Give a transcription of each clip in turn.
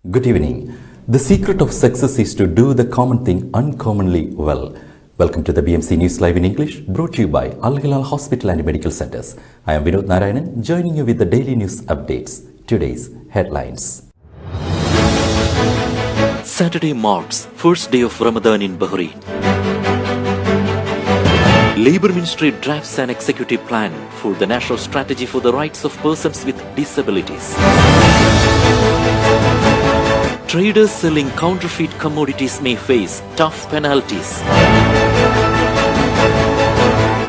Good evening. The secret of success is to do the common thing uncommonly well. Welcome to the BMC News Live in English, brought to you by Al Hilal Hospital and Medical Centers. I am Vinod Narayanan, joining you with the daily news updates. Today's headlines. Saturday marks first day of Ramadan in Bahrain. Labour Ministry drafts an executive plan for the national strategy for the rights of persons with disabilities. Traders selling counterfeit commodities may face tough penalties.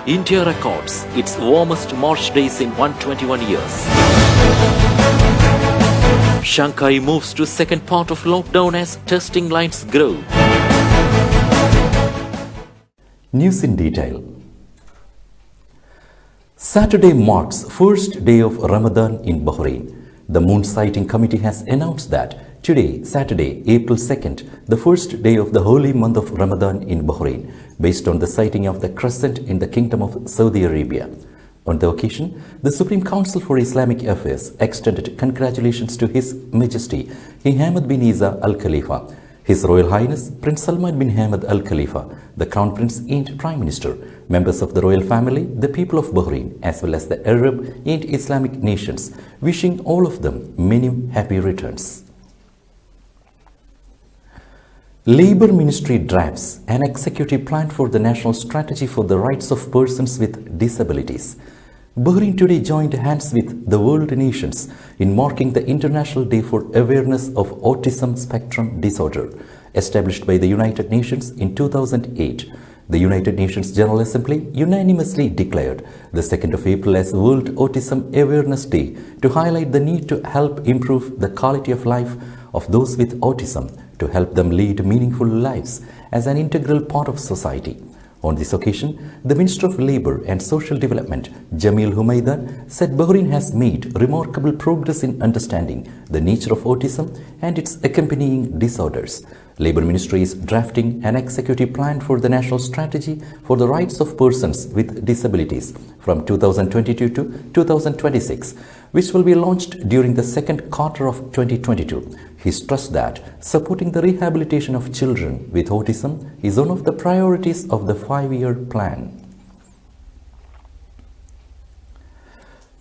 India records its warmest March days in 121 years. Shanghai moves to second part of lockdown as testing lines grow. News in detail. Saturday marks first day of Ramadan in Bahrain. The Moon Sighting Committee has announced that today, Saturday, April 2nd, the first day of the holy month of Ramadan in Bahrain, based on the sighting of the crescent in the Kingdom of Saudi Arabia. On the occasion, the Supreme Council for Islamic Affairs extended congratulations to His Majesty King Hamad bin Isa Al Khalifa, His Royal Highness Prince Salman bin Hamad Al Khalifa, the Crown Prince and Prime Minister, members of the royal family, the people of Bahrain, as well as the Arab and Islamic nations, wishing all of them many happy returns. Labour Ministry drafts an executive plan for the national strategy for the rights of persons with disabilities. Bahrain today joined hands with the world nations in marking the International Day for Awareness of Autism Spectrum Disorder, established by the United Nations in 2008. The United Nations General Assembly unanimously declared the 2nd of April as World Autism Awareness Day to highlight the need to help improve the quality of life of those with autism, to help them lead meaningful lives as an integral part of society. On this occasion, the Minister of Labour and Social Development, Jamil Humaidan, said Bahrain has made remarkable progress in understanding the nature of autism and its accompanying disorders. Labour Ministry is drafting an executive plan for the national strategy for the rights of persons with disabilities from 2022 to 2026, which will be launched during the second quarter of 2022. He stressed that supporting the rehabilitation of children with autism is one of the priorities of the 5-year plan.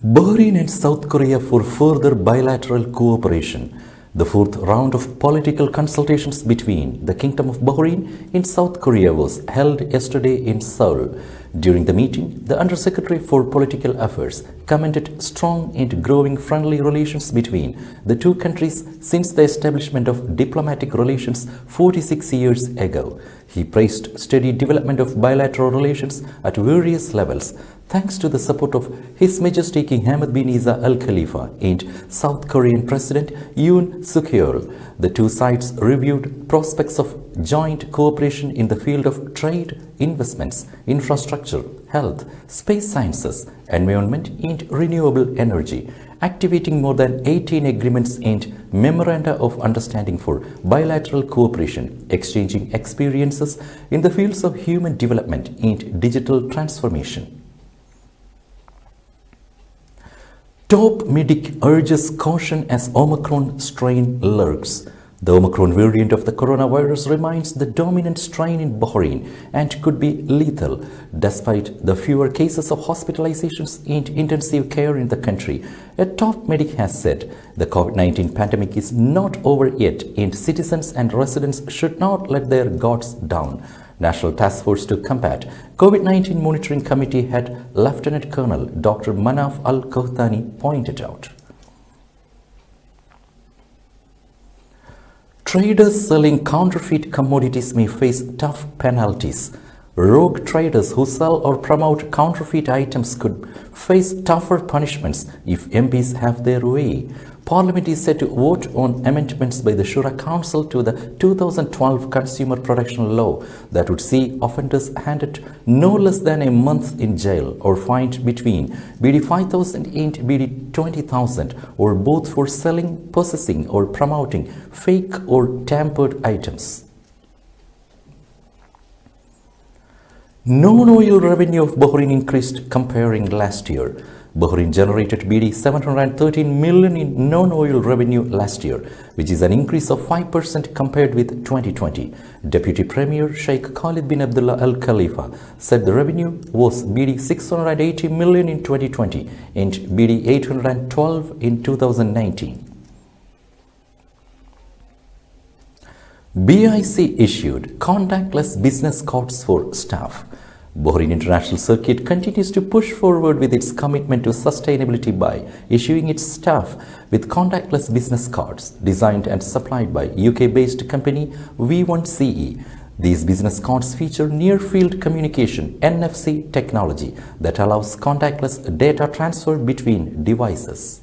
Bahrain and South Korea for further bilateral cooperation. The fourth round of political consultations between the Kingdom of Bahrain and South Korea was held yesterday in Seoul. During the meeting, the Undersecretary for Political Affairs commended strong and growing friendly relations between the two countries since the establishment of diplomatic relations 46 years ago. He praised steady development of bilateral relations at various levels, thanks to the support of His Majesty King Hamad bin Isa Al Khalifa and South Korean President Yoon Suk Yeol. The two sides reviewed prospects of joint cooperation in the field of trade, investments, infrastructure, health, space sciences, environment and renewable energy, activating more than 18 agreements and memoranda of understanding for bilateral cooperation, exchanging experiences in the fields of human development and digital transformation. Top medic urges caution as Omicron strain lurks. The Omicron variant of the coronavirus remains the dominant strain in Bahrain and could be lethal. Despite the fewer cases of hospitalizations and intensive care in the country, a top medic has said the COVID-19 pandemic is not over yet and citizens and residents should not let their guards down. National Task Force to Combat COVID-19 Monitoring Committee head Lieutenant Colonel Dr. Manaf Al-Kohtani pointed out. Traders selling counterfeit commodities may face tough penalties. Rogue traders who sell or promote counterfeit items could face tougher punishments if MPs have their way. Parliament is set to vote on amendments by the Shura Council to the 2012 Consumer Protection Law that would see offenders handed no less than a month in jail or fined between BD 5,000 and BD 20,000 or both for selling, possessing or promoting fake or tampered items. Non-oil revenue of Bahrain increased comparing last year. Bahrain generated BD 713 million in non-oil revenue last year, which is an increase of 5% compared with 2020. Deputy Premier Sheikh Khalid bin Abdullah Al Khalifa said the revenue was BD 680 million in 2020 and BD 812 in 2019. BIC issued contactless business cards for staff. Bahrain International Circuit continues to push forward with its commitment to sustainability by issuing its staff with contactless business cards designed and supplied by UK-based company V1CE. These business cards feature near-field communication NFC technology that allows contactless data transfer between devices.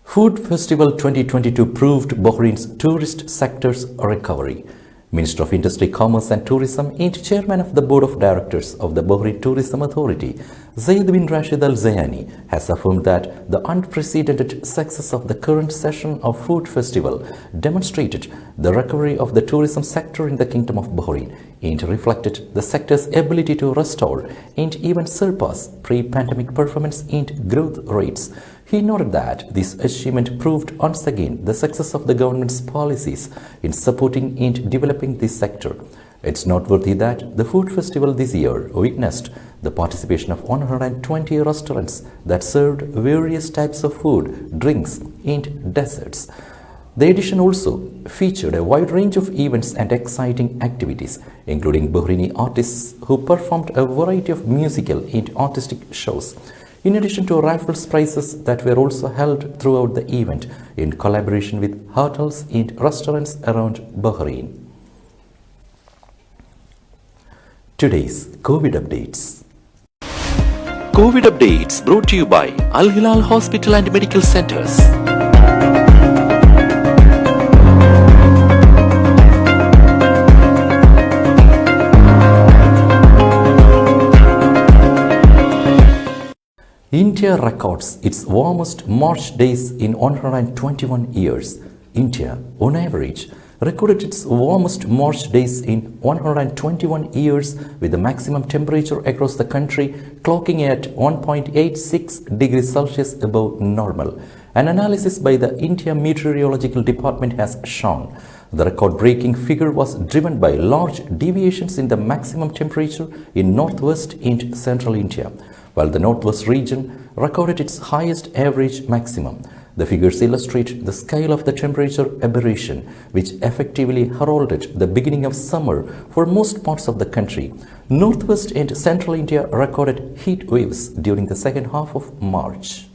Food Festival 2022 proved Bahrain's tourist sector's recovery. Minister of Industry, Commerce and Tourism and Chairman of the Board of Directors of the Bahrain Tourism Authority, Zaid bin Rashid Al Zayani, has affirmed that the unprecedented success of the current session of Food Festival demonstrated the recovery of the tourism sector in the Kingdom of Bahrain and reflected the sector's ability to restore and even surpass pre-pandemic performance and growth rates. He noted that this achievement proved once again the success of the government's policies in supporting and developing this sector. It's noteworthy that the food festival this year witnessed the participation of 120 restaurants that served various types of food, drinks, and desserts. The edition also featured a wide range of events and exciting activities, including Bahraini artists who performed a variety of musical and artistic shows. In addition to raffles prizes that were also held throughout the event in collaboration with hotels and restaurants around Bahrain. Today's COVID updates. COVID updates brought to you by Al Hilal Hospital and Medical Centers. India records its warmest March days in 121 years. India, on average, recorded its warmest March days in 121 years, with the maximum temperature across the country clocking at 1.86 degrees Celsius above normal. An analysis by the India Meteorological Department has shown the record-breaking figure was driven by large deviations in the maximum temperature in northwest and central India, while the northwest region recorded its highest average maximum. The figures illustrate the scale of the temperature aberration, which effectively heralded the beginning of summer for most parts of the country. Northwest and central India recorded heat waves during the second half of March.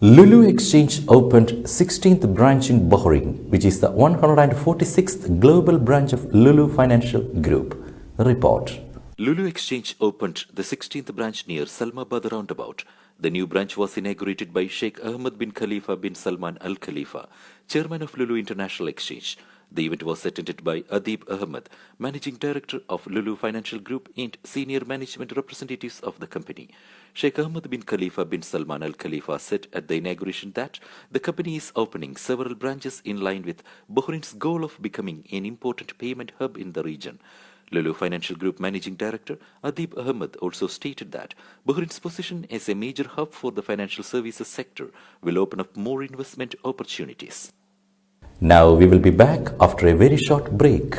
Lulu Exchange opened 16th branch in Bahrain, which is the 146th global branch of Lulu Financial Group. Report. Lulu Exchange opened the 16th branch near Salmabad Roundabout. The new branch was inaugurated by Sheikh Ahmed bin Khalifa bin Salman Al Khalifa, Chairman of Lulu International Exchange. The event was attended by Adib Ahmed, Managing Director of Lulu Financial Group, and senior management representatives of the company. Sheikh Ahmed bin Khalifa bin Salman Al Khalifa said at the inauguration that the company is opening several branches in line with Bahrain's goal of becoming an important payment hub in the region. Lulu Financial Group Managing Director Adib Ahmed also stated that Bahrain's position as a major hub for the financial services sector will open up more investment opportunities. Now we will be back after a very short break.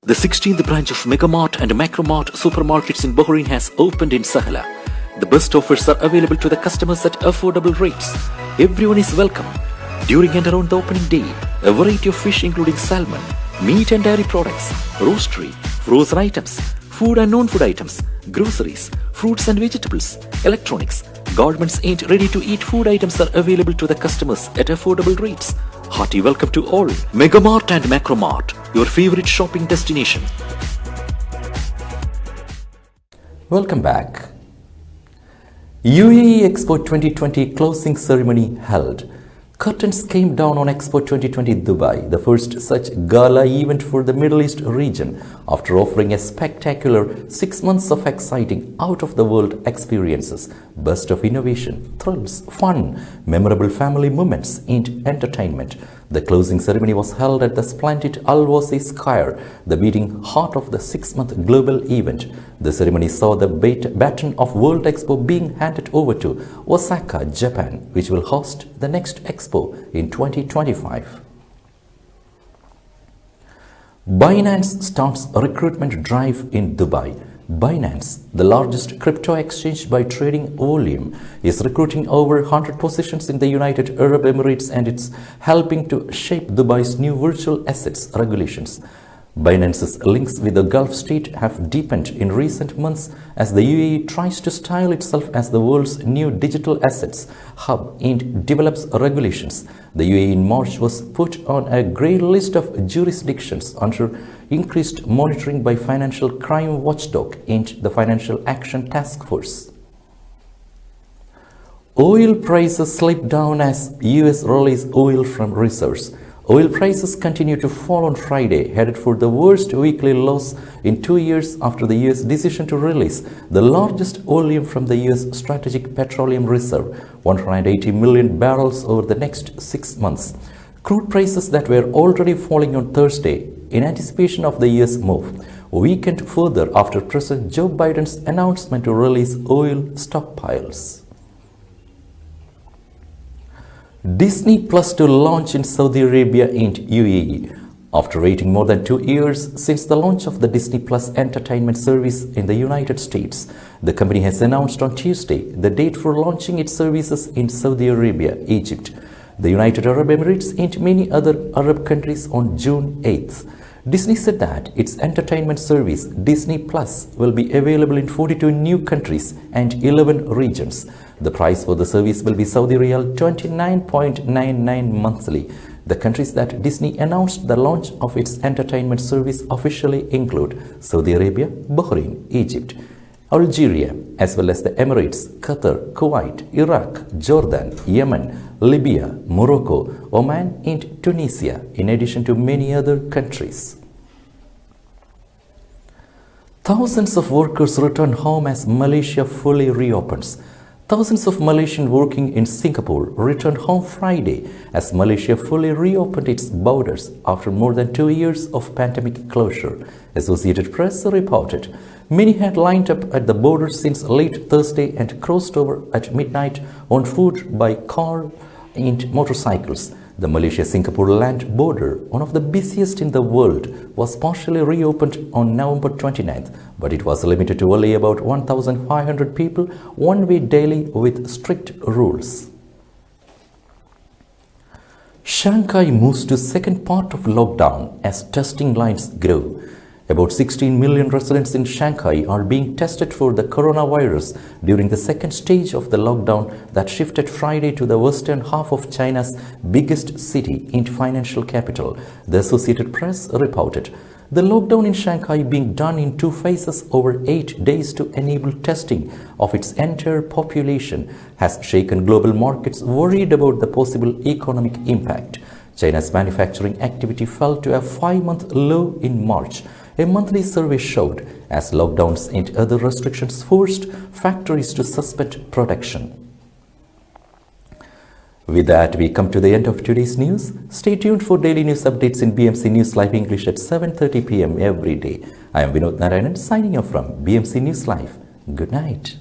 The 16th branch of Megamart and Macromart supermarkets in Bahrain has opened in Sahla. The best offers are available to the customers at affordable rates. Everyone is welcome. During and around the opening day, a variety of fish including salmon, meat and dairy products, roastery, frozen items, food and non-food items, groceries, fruits and vegetables, electronics, garments and ready-to-eat food items are available to the customers at affordable rates. Hearty welcome to all. Megamart and Macromart, your favorite shopping destination. Welcome back. UAE Expo 2020 closing ceremony held. Curtains came down on Expo 2020 Dubai, the first such gala event for the Middle East region, after offering a spectacular 6 months of exciting, out-of-the-world experiences, burst of innovation, thrills, fun, memorable family moments, and entertainment. The closing ceremony was held at the splendid Al Wasi Square, the beating heart of the 6-month global event. The ceremony saw the baton of World Expo being handed over to Osaka, Japan, which will host the next Expo in 2025. Binance starts a recruitment drive in Dubai. Binance, the largest crypto exchange by trading volume, is recruiting over 100 positions in the United Arab Emirates, and it's helping to shape Dubai's new virtual assets regulations. Binance's links with the Gulf state have deepened in recent months as the UAE tries to style itself as the world's new digital assets hub and develops regulations. The UAE in March was put on a grey list of jurisdictions under increased monitoring by Financial Crime Watchdog and the Financial Action Task Force. Oil prices slipped down as US released oil from reserves. Oil prices continue to fall on Friday, headed for the worst weekly loss in 2 years after the US decision to release the largest volume from the US Strategic Petroleum Reserve, 180 million barrels over the next 6 months. Crude prices that were already falling on Thursday in anticipation of the US move weakened further after President Joe Biden's announcement to release oil stockpiles. Disney Plus to launch in Saudi Arabia and UAE. After waiting more than 2 years since the launch of the Disney Plus entertainment service in the United States, the company has announced on Tuesday the date for launching its services in Saudi Arabia, Egypt, the United Arab Emirates, and many other Arab countries on June 8th. Disney said that its entertainment service, Disney Plus, will be available in 42 new countries and 11 regions. The price for the service will be Saudi Riyal 29.99 monthly. The countries that Disney announced the launch of its entertainment service officially include Saudi Arabia, Bahrain, Egypt, Algeria, as well as the Emirates, Qatar, Kuwait, Iraq, Jordan, Yemen, Libya, Morocco, Oman, and Tunisia, in addition to many other countries. Thousands of workers return home as Malaysia fully reopens. Thousands of Malaysians working in Singapore returned home Friday as Malaysia fully reopened its borders after more than 2 years of pandemic closure, Associated Press reported. Many had lined up at the border since late Thursday and crossed over at midnight on foot, by car and motorcycles. The Malaysia-Singapore land border, one of the busiest in the world, was partially reopened on November 29th, but it was limited to only about 1,500 people one way daily with strict rules. Shanghai moves to second part of lockdown as testing lines grow. About 16 million residents in Shanghai are being tested for the coronavirus during the second stage of the lockdown that shifted Friday to the western half of China's biggest city and financial capital, the Associated Press reported. The lockdown in Shanghai, being done in 2 phases over 8 days to enable testing of its entire population, has shaken global markets worried about the possible economic impact. China's manufacturing activity fell to a 5-month low in March, a monthly survey showed, as lockdowns and other restrictions forced factories to suspend production. With that, we come to the end of today's news. Stay tuned for daily news updates in BMC News Live English at 7:30 p.m. every day. I am Vinod Narayanan signing off from BMC News Live. Good night.